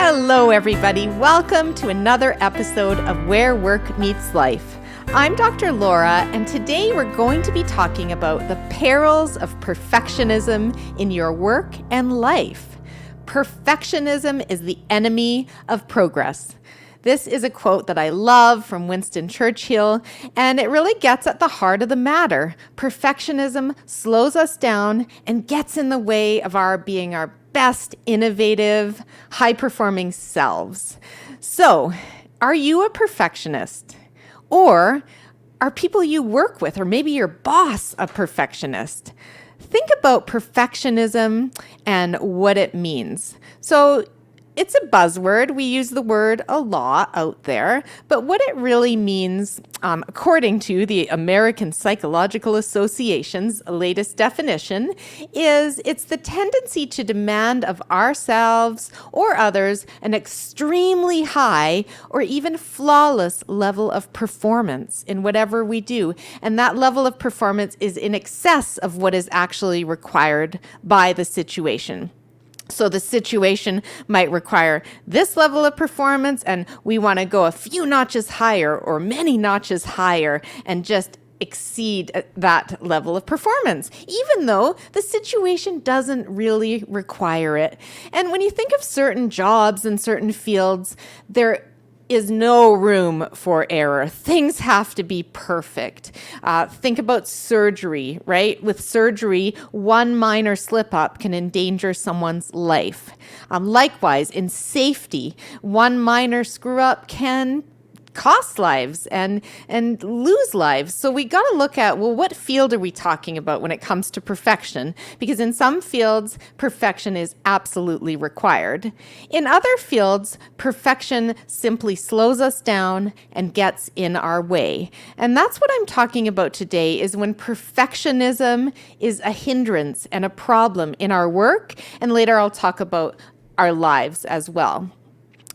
Hello, everybody. Welcome to another episode of Where Work Meets Life. I'm Dr. Laura, and today we're going to be talking about the perils of perfectionism in your work and life. Perfectionism is the enemy of progress. This is a quote that I love from Winston Churchill, and it really gets at the heart of the matter. Perfectionism slows us down and gets in the way of our being our best, innovative, high-performing selves. So, are you a perfectionist? Or are people you work with, or maybe your boss, a perfectionist? Think about perfectionism and what it means. So, it's a buzzword. We use the word a lot out there, but what it really means, according to the American Psychological Association's latest definition, is it's the tendency to demand of ourselves or others an extremely high or even flawless level of performance in whatever we do. And that level of performance is in excess of what is actually required by the situation. So the situation might require this level of performance, and we want to go a few notches higher or many notches higher and just exceed that level of performance, even though the situation doesn't really require it. And when you think of certain jobs and certain fields, there is no room for error. Things have to be perfect. Think about surgery, right? With surgery, one minor slip up can endanger someone's life. Likewise, in safety, one minor screw up can cost lives and lose lives. So we got to look at, well, what field are we talking about when it comes to perfection? Because in some fields, perfection is absolutely required. In other fields, perfection simply slows us down and gets in our way. And that's what I'm talking about today, is when perfectionism is a hindrance and a problem in our work. And later I'll talk about our lives as well.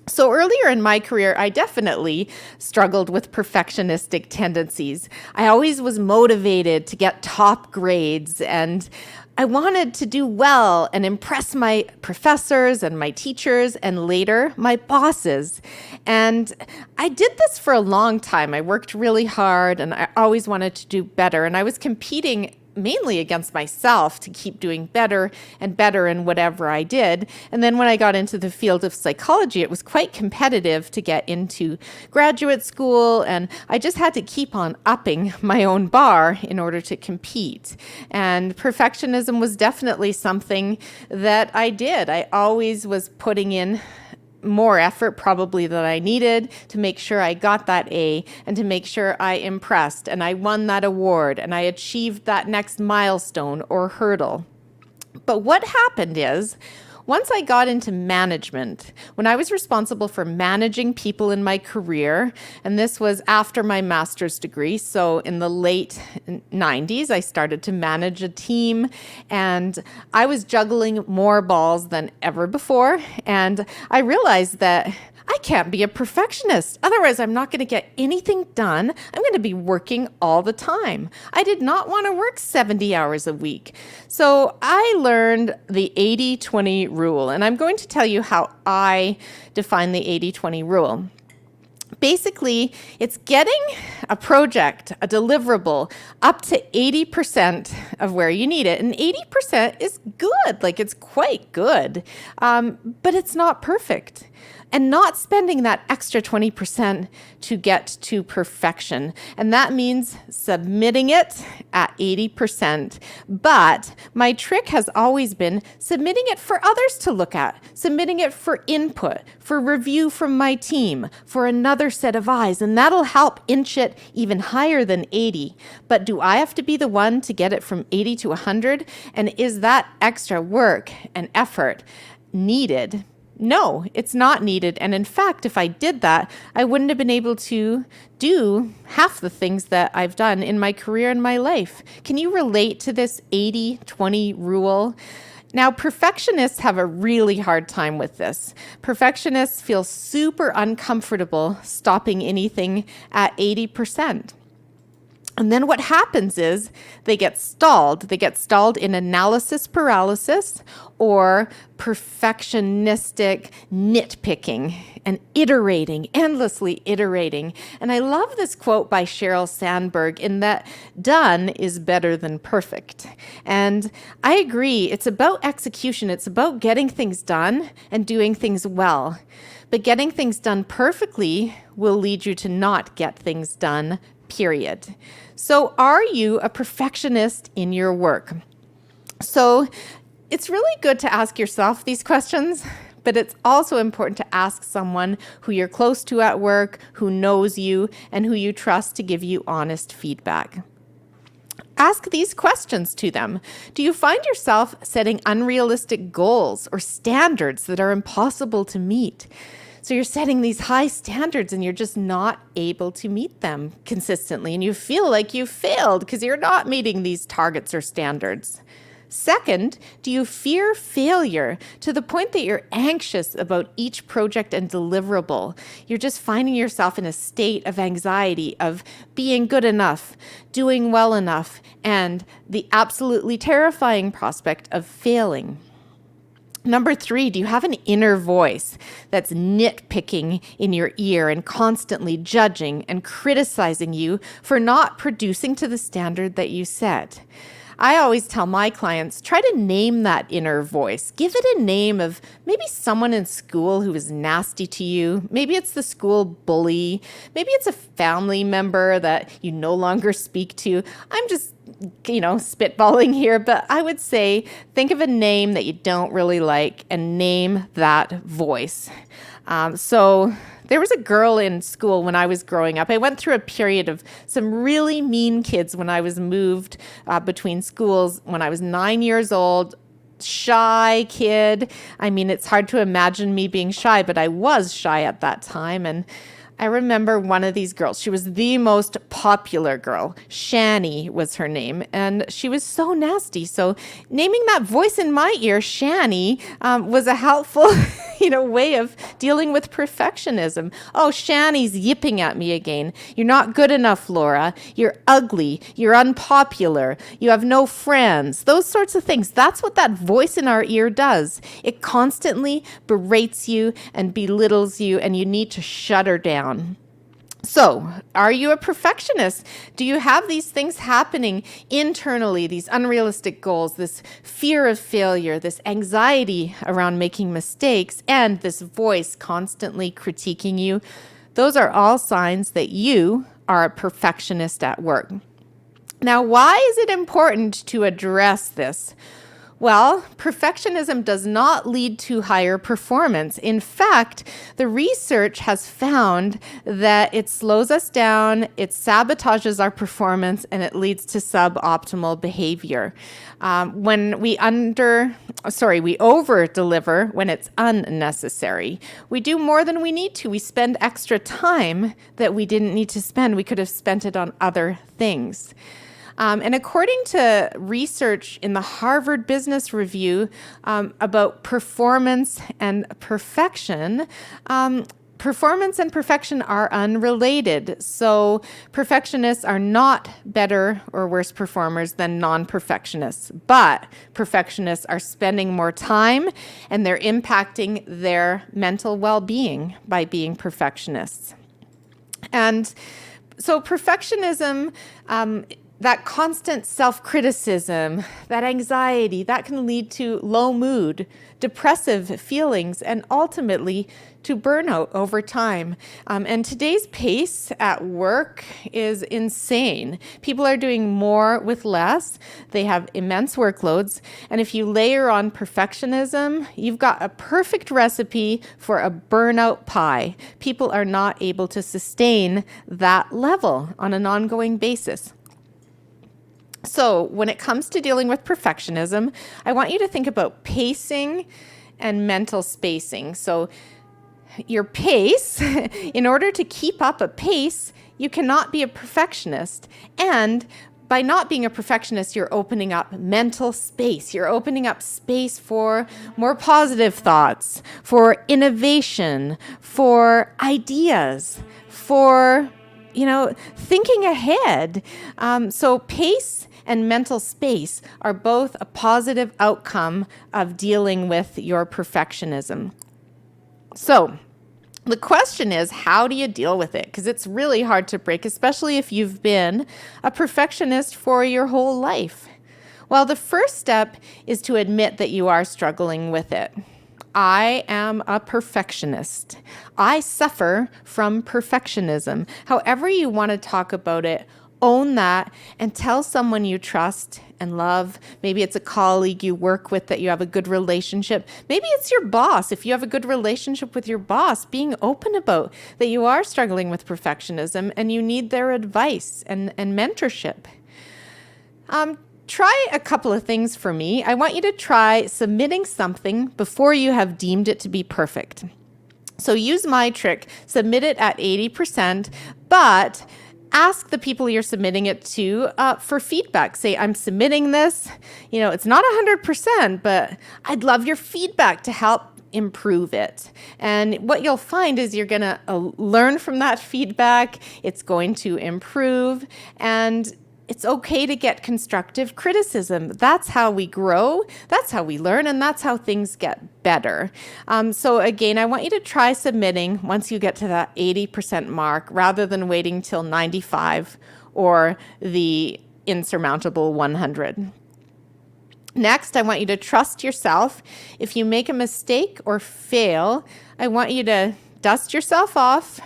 So earlier in my career, I definitely struggled with perfectionistic tendencies. I always was motivated to get top grades, and I wanted to do well and impress my professors and my teachers and later my bosses. And I did this for a long time. I worked really hard and I always wanted to do better. And I was competing mainly against myself to keep doing better and better in whatever I did. And then when I got into the field of psychology, it was quite competitive to get into graduate school, and I just had to keep on upping my own bar in order to compete. And perfectionism was definitely something that I did. I always was putting in more effort probably than I needed to make sure I got that A and to make sure I impressed and I won that award and I achieved that next milestone or hurdle. But what happened is, once I got into management, when I was responsible for managing people in my career, and this was after my master's degree, so in the late 90s, I started to manage a team, and I was juggling more balls than ever before, and I realized that I can't be a perfectionist. Otherwise, I'm not going to get anything done. I'm going to be working all the time. I did not want to work 70 hours a week. So I learned the 80-20 rule, and I'm going to tell you how I define the 80-20 rule. Basically, it's getting a project, a deliverable, up to 80% of where you need it. And 80% is good, like it's quite good, but it's not perfect. And not spending that extra 20% to get to perfection. And that means submitting it at 80%. But my trick has always been submitting it for others to look at, submitting it for input, for review from my team, for another set of eyes. And that'll help inch it even higher than 80. But do I have to be the one to get it from 80 to 100? And is that extra work and effort needed? No, it's not needed. And in fact, if I did that, I wouldn't have been able to do half the things that I've done in my career and my life. Can you relate to this 80-20 rule? Now, perfectionists have a really hard time with this. Perfectionists feel super uncomfortable stopping anything at 80%. And then what happens is they get stalled. They get stalled in analysis paralysis or perfectionistic nitpicking and iterating, endlessly iterating. And I love this quote by Sheryl Sandberg in that done is better than perfect. And I agree. It's about execution. It's about getting things done and doing things well. But getting things done perfectly will lead you to not get things done, period. So are you a perfectionist in your work? So it's really good to ask yourself these questions, but it's also important to ask someone who you're close to at work, who knows you, and who you trust to give you honest feedback. Ask these questions to them. Do you find yourself setting unrealistic goals or standards that are impossible to meet? So you're setting these high standards and you're just not able to meet them consistently, and you feel like you failed because you're not meeting these targets or standards. Second, do you fear failure to the point that you're anxious about each project and deliverable? You're just finding yourself in a state of anxiety of being good enough, doing well enough, and the absolutely terrifying prospect of failing. Number 3, do you have an inner voice that's nitpicking in your ear and constantly judging and criticizing you for not producing to the standard that you set? I always tell my clients, try to name that inner voice. Give it a name of maybe someone in school who was nasty to you. Maybe it's the school bully. Maybe it's a family member that you no longer speak to. I'm just spitballing here, but I would say think of a name that you don't really like and name that voice. So there was a girl in school when I was growing up. I went through a period of some really mean kids when I was moved between schools when I was 9 years old. Shy kid. I mean, it's hard to imagine me being shy, but I was shy at that time. And I remember one of these girls. She was the most popular girl. Shani was her name, and she was so nasty. So naming that voice in my ear, Shani, was a helpful way of dealing with perfectionism. Oh, Shani's yipping at me again. You're not good enough, Laura. You're ugly. You're unpopular. You have no friends. Those sorts of things. That's what that voice in our ear does. It constantly berates you and belittles you, and you need to shut her down. So, are you a perfectionist? Do you have these things happening internally, these unrealistic goals, this fear of failure, this anxiety around making mistakes, and this voice constantly critiquing you? Those are all signs that you are a perfectionist at work. Now, why is it important to address this? Well, perfectionism does not lead to higher performance. In fact, the research has found that it slows us down, it sabotages our performance, and it leads to suboptimal behavior. When we over-deliver when it's unnecessary. We do more than we need to. We spend extra time that we didn't need to spend. We could have spent it on other things. And according to research in the Harvard Business Review about performance and perfection, performance and perfection are unrelated. So perfectionists are not better or worse performers than non-perfectionists, but perfectionists are spending more time and they're impacting their mental well-being by being perfectionists. And so perfectionism, that constant self-criticism, that anxiety, that can lead to low mood, depressive feelings, and ultimately to burnout over time. And today's pace at work is insane. People are doing more with less. They have immense workloads. And if you layer on perfectionism, you've got a perfect recipe for a burnout pie. People are not able to sustain that level on an ongoing basis. So when it comes to dealing with perfectionism, I want you to think about pacing and mental spacing. So your pace, in order to keep up a pace, you cannot be a perfectionist. And by not being a perfectionist, you're opening up mental space. You're opening up space for more positive thoughts, for innovation, for ideas, for thinking ahead. So pace and mental space are both a positive outcome of dealing with your perfectionism. So the question is, how do you deal with it? Because it's really hard to break, especially if you've been a perfectionist for your whole life. Well, the first step is to admit that you are struggling with it. I am a perfectionist. I suffer from perfectionism. However you want to talk about it, own that and tell someone you trust and love. Maybe it's a colleague you work with that you have a good relationship. Maybe it's your boss. If you have a good relationship with your boss, being open about that you are struggling with perfectionism and you need their advice and mentorship. Try a couple of things for me. I want you to try submitting something before you have deemed it to be perfect. So use my trick, submit it at 80%, but ask the people you're submitting it to for feedback. Say, I'm submitting this, it's not 100%, but I'd love your feedback to help improve it. And what you'll find is you're going to learn from that feedback. It's going to improve, and it's okay to get constructive criticism. That's how we grow, that's how we learn, and that's how things get better. So again, I want you to try submitting once you get to that 80% mark rather than waiting till 95 or the insurmountable 100. Next, I want you to trust yourself. If you make a mistake or fail, I want you to dust yourself off.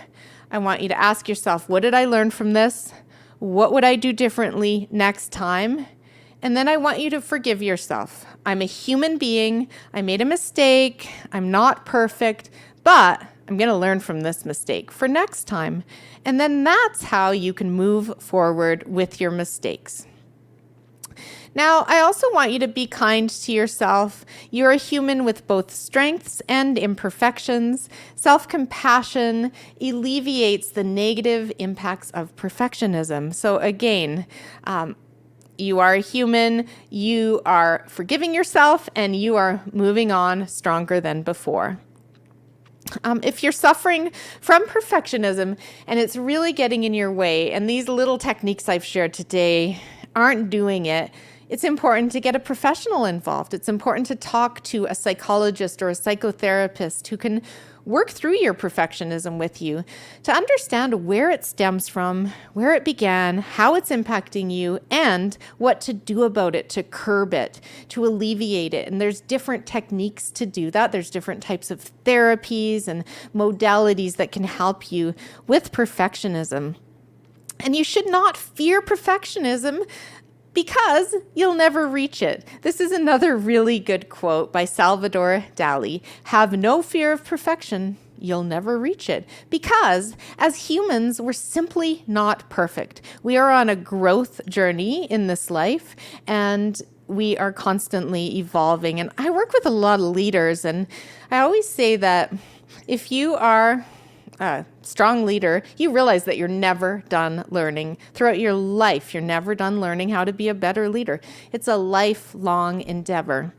I want you to ask yourself, what did I learn from this? What would I do differently next time? And then I want you to forgive yourself. I'm a human being. I made a mistake. I'm not perfect, but I'm going to learn from this mistake for next time. And then that's how you can move forward with your mistakes. Now, I also want you to be kind to yourself. You're a human with both strengths and imperfections. Self-compassion alleviates the negative impacts of perfectionism. So again, you are a human, you are forgiving yourself, and you are moving on stronger than before. If you're suffering from perfectionism and it's really getting in your way, and these little techniques I've shared today aren't doing it, it's important to get a professional involved. It's important to talk to a psychologist or a psychotherapist who can work through your perfectionism with you to understand where it stems from, where it began, how it's impacting you, and what to do about it to curb it, to alleviate it. And there's different techniques to do that. There's different types of therapies and modalities that can help you with perfectionism. And you should not fear perfectionism because you'll never reach it. This is another really good quote by Salvador Dali. Have no fear of perfection. You'll never reach it. Because as humans, we're simply not perfect. We are on a growth journey in this life, and we are constantly evolving. And I work with a lot of leaders, and I always say that if you are a strong leader, you realize that you're never done learning. Throughout your life, you're never done learning how to be a better leader. It's a lifelong endeavor.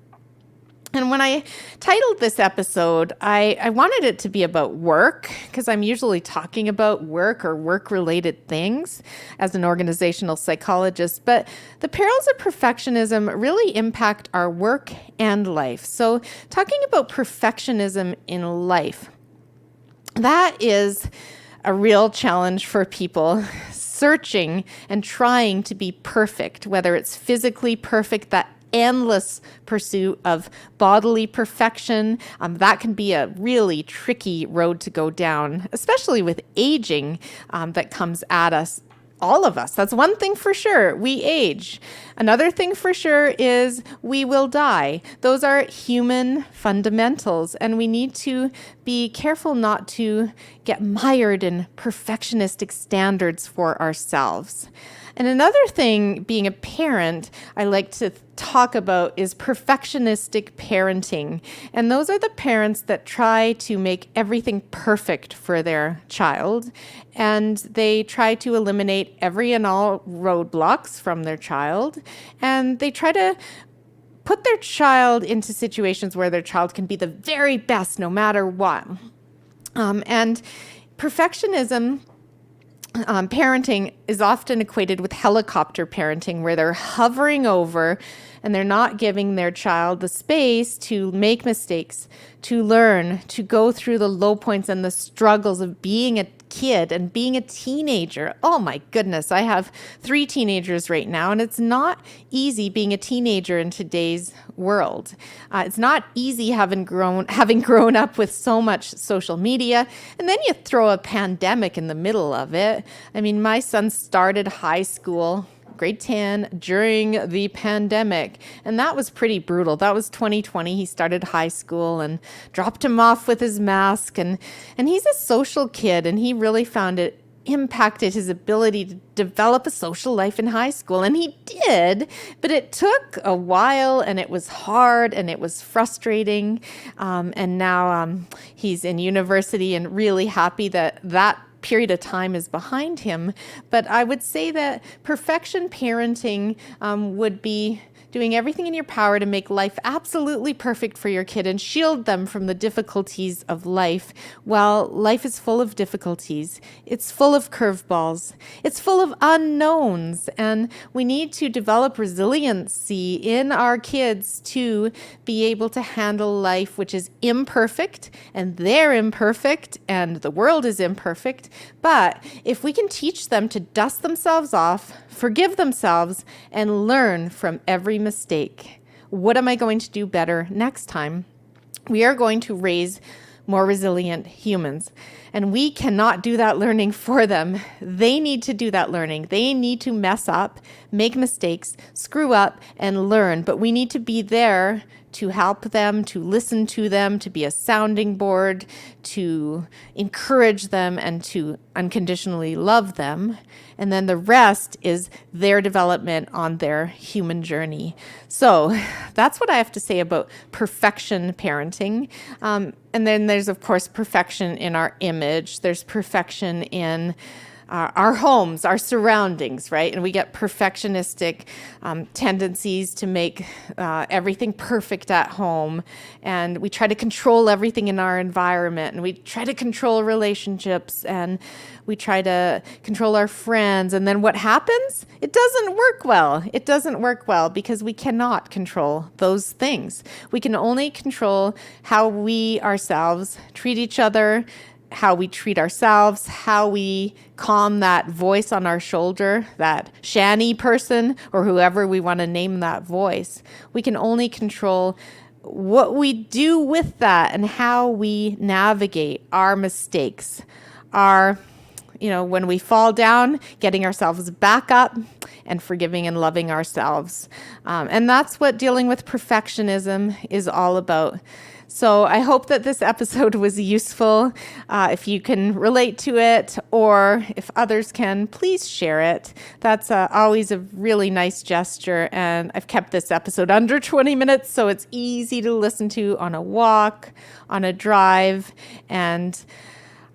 And when I titled this episode, I wanted it to be about work, because I'm usually talking about work or work-related things as an organizational psychologist. But the perils of perfectionism really impact our work and life. So talking about perfectionism in life, that is a real challenge for people searching and trying to be perfect, whether it's physically perfect, that endless pursuit of bodily perfection. That can be a really tricky road to go down, especially with aging that comes at us. All of us. That's one thing for sure. We age. Another thing for sure is we will die. Those are human fundamentals, and we need to be careful not to get mired in perfectionistic standards for ourselves. And another thing, being a parent, I like to talk about is perfectionistic parenting. And those are the parents that try to make everything perfect for their child. And they try to eliminate every and all roadblocks from their child. And they try to put their child into situations where their child can be the very best no matter what. And perfectionism parenting is often equated with helicopter parenting, where they're hovering over and they're not giving their child the space to make mistakes, to learn, to go through the low points and the struggles of being a kid and being a teenager. Oh my goodness, I have 3 teenagers right now, and it's not easy being a teenager in today's world. It's not easy having grown up with so much social media, and then you throw a pandemic in the middle of it. I mean, my son started high school, grade 10, during the pandemic. And that was pretty brutal. That was 2020. He started high school and dropped him off with his mask. And he's a social kid, and he really found it impacted his ability to develop a social life in high school. And he did, but it took a while, and it was hard, and it was frustrating. And now he's in university and really happy that period of time is behind him. But I would say that perfection parenting would be doing everything in your power to make life absolutely perfect for your kid and shield them from the difficulties of life. Well, life is full of difficulties. It's full of curveballs. It's full of unknowns. And we need to develop resiliency in our kids to be able to handle life, which is imperfect, and they're imperfect, and the world is imperfect. But if we can teach them to dust themselves off, forgive themselves, and learn from every mistake, what am I going to do better next time? We are going to raise more resilient humans. And we cannot do that learning for them. They need to do that learning. They need to mess up, make mistakes, screw up, and learn. But we need to be there to help them, to listen to them, to be a sounding board, to encourage them, and to unconditionally love them. And then the rest is their development on their human journey. So that's what I have to say about perfection parenting. And then there's, of course, perfection in our image. There's perfection in our homes, our surroundings, right? And we get perfectionistic tendencies to make everything perfect at home. And we try to control everything in our environment. And we try to control relationships. And we try to control our friends. And then what happens? It doesn't work well. It doesn't work well because we cannot control those things. We can only control how we ourselves treat each other, how we treat ourselves, how we calm that voice on our shoulder, that Shani person, or whoever we want to name that voice. We can only control what we do with that and how we navigate our mistakes, when we fall down, getting ourselves back up and forgiving and loving ourselves. And that's what dealing with perfectionism is all about. So I hope that this episode was useful. If you can relate to it, or if others can, please share it. That's always a really nice gesture. And I've kept this episode under 20 minutes, so it's easy to listen to on a walk, on a drive. And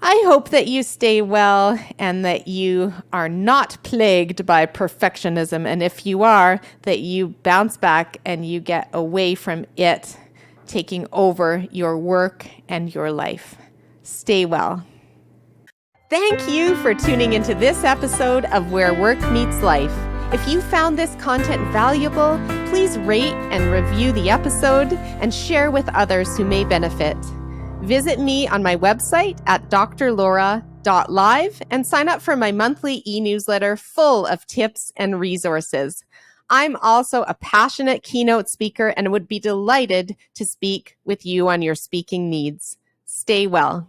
I hope that you stay well and that you are not plagued by perfectionism. And if you are, that you bounce back and you get away from it taking over your work and your life. Stay well. Thank you for tuning into this episode of Where Work Meets Life. If you found this content valuable, please rate and review the episode and share with others who may benefit. Visit me on my website at drlaura.live and sign up for my monthly e-newsletter full of tips and resources. I'm also a passionate keynote speaker and would be delighted to speak with you on your speaking needs. Stay well.